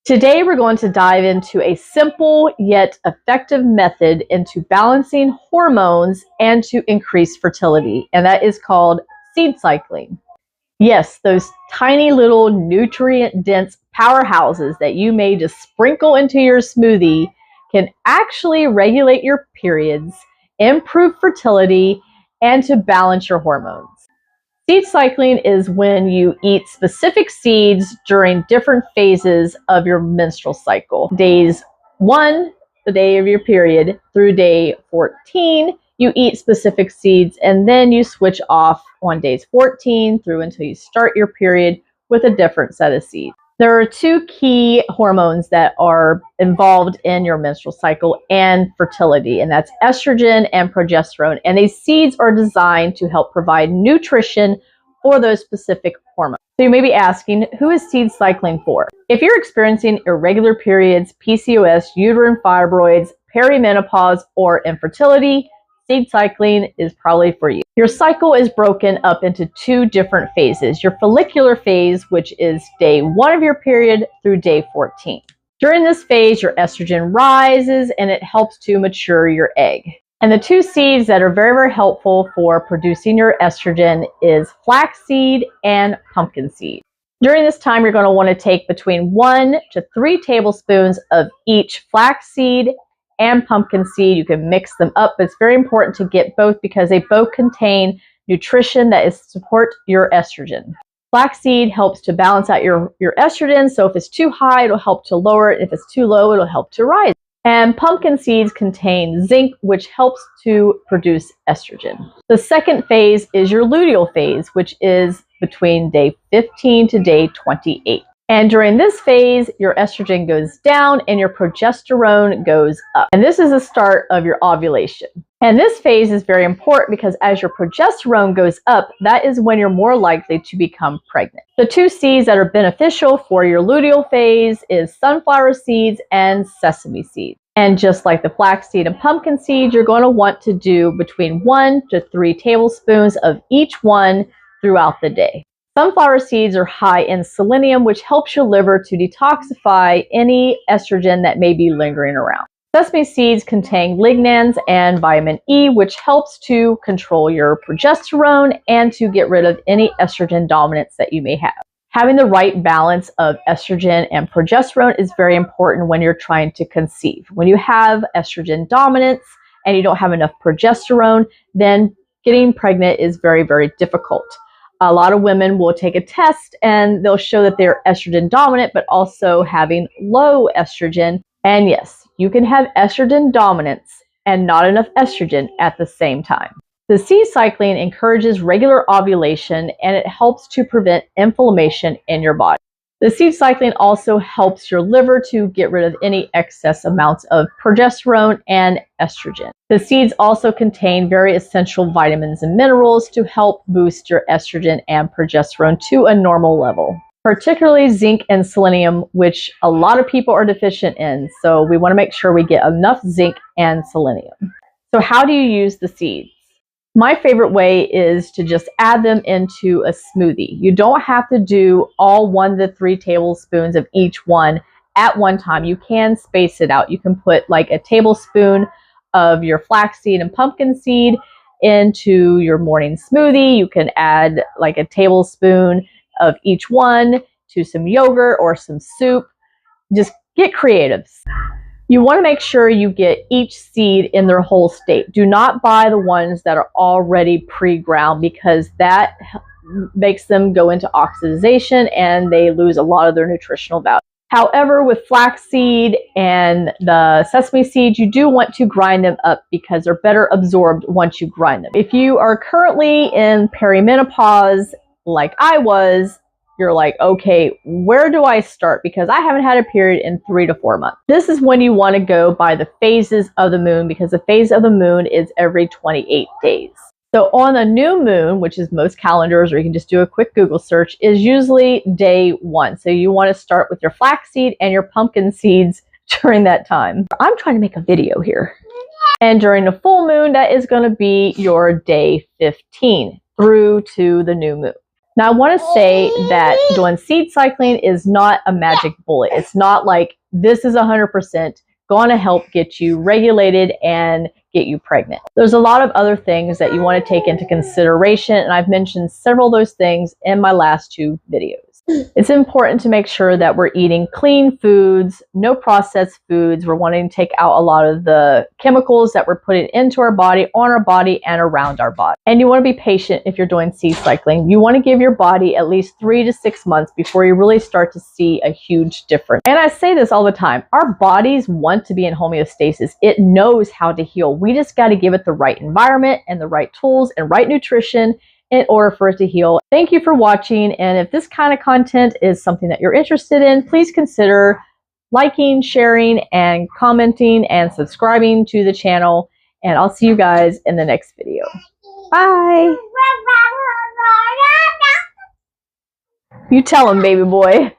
Today, we're going to dive into a simple yet effective method into balancing hormones and to increase fertility, and that is called seed cycling. Yes, those tiny little nutrient-dense powerhouses that you may just sprinkle into your smoothie can actually regulate your periods, improve fertility, and to balance your hormones. Seed cycling is when you eat specific seeds during different phases of your menstrual cycle. Days 1, the day of your period, through day 14, you eat specific seeds, and then you switch off on days 14 through until you start your period with a different set of seeds. There are two key hormones that are involved in your menstrual cycle and fertility, and that's estrogen and progesterone. And these seeds are designed to help provide nutrition for those specific hormones. So you may be asking, who is seed cycling for? If you're experiencing irregular periods, PCOS, uterine fibroids, perimenopause, or infertility, seed cycling is probably for you. Your cycle is broken up into two different phases. Your follicular phase, which is day 1 of your period through day 14. During this phase, your estrogen rises and it helps to mature your egg. And the two seeds that are very, very helpful for producing your estrogen is flaxseed and pumpkin seed. During this time, you're going to want to take between 1 to 3 tablespoons of each flaxseed and pumpkin seed. You can mix them up, but it's very important to get both because they both contain nutrition that is support your estrogen. Flaxseed helps to balance out your estrogen, so if it's too high, it'll help to lower it. If it's too low, it'll help to rise. And pumpkin seeds contain zinc, which helps to produce estrogen. The second phase is your luteal phase, which is between day 15 to day 28. And during this phase, your estrogen goes down and your progesterone goes up. And this is the start of your ovulation. And this phase is very important because as your progesterone goes up, that is when you're more likely to become pregnant. The two seeds that are beneficial for your luteal phase is sunflower seeds and sesame seeds. And just like the flaxseed and pumpkin seed, you're going to want to do between 1 to 3 tablespoons of each one throughout the day. Sunflower seeds are high in selenium, which helps your liver to detoxify any estrogen that may be lingering around. Sesame seeds contain lignans and vitamin E, which helps to control your progesterone and to get rid of any estrogen dominance that you may have. Having the right balance of estrogen and progesterone is very important when you're trying to conceive. When you have estrogen dominance and you don't have enough progesterone, then getting pregnant is very, very difficult. A lot of women will take a test and they'll show that they're estrogen dominant, but also having low estrogen. And yes, you can have estrogen dominance and not enough estrogen at the same time. The seed cycling encourages regular ovulation and it helps to prevent inflammation in your body. The seed cycling also helps your liver to get rid of any excess amounts of progesterone and estrogen. The seeds also contain very essential vitamins and minerals to help boost your estrogen and progesterone to a normal level, particularly zinc and selenium, which a lot of people are deficient in. So we want to make sure we get enough zinc and selenium. So how do you use the seeds? My favorite way is to just add them into a smoothie. You don't have to do all 1 to 3 tablespoons of each one at one time. You can space it out. You can put like a tablespoon of your flaxseed and pumpkin seed into your morning smoothie. You can add like a tablespoon of each one to some yogurt or some soup. Just get creative. You want to make sure you get each seed in their whole state. Do not buy the ones that are already pre-ground because that makes them go into oxidation and they lose a lot of their nutritional value. However, with flaxseed and the sesame seeds, you do want to grind them up because they're better absorbed once you grind them. If you are currently in perimenopause like I was, you're like, okay, where do I start? Because I haven't had a period in 3 to 4 months. This is when you want to go by the phases of the moon because the phase of the moon is every 28 days. So on a new moon, which is most calendars, or you can just do a quick Google search, is usually day 1. So you want to start with your flaxseed and your pumpkin seeds during that time. I'm trying to make a video here. And during the full moon, that is going to be your day 15 through to the new moon. Now, I want to say that doing seed cycling is not a magic bullet. It's not like this is 100% going to help get you regulated and get you pregnant. There's a lot of other things that you want to take into consideration, and I've mentioned several of those things in my last 2 videos. It's important to make sure that we're eating clean foods, no processed foods. We're wanting to take out a lot of the chemicals that we're putting into our body, on our body, and around our body. And you want to be patient if you're doing seed cycling. You want to give your body at least 3 to 6 months before you really start to see a huge difference. And I say this all the time. Our bodies want to be in homeostasis. It knows how to heal. We just got to give it the right environment and the right tools and right nutrition in order for it to heal. Thank you for watching, and if this kind of content is something that you're interested in, please consider liking, sharing, and commenting and subscribing to the channel, and I'll see you guys in the next video. Bye! You tell him, baby boy.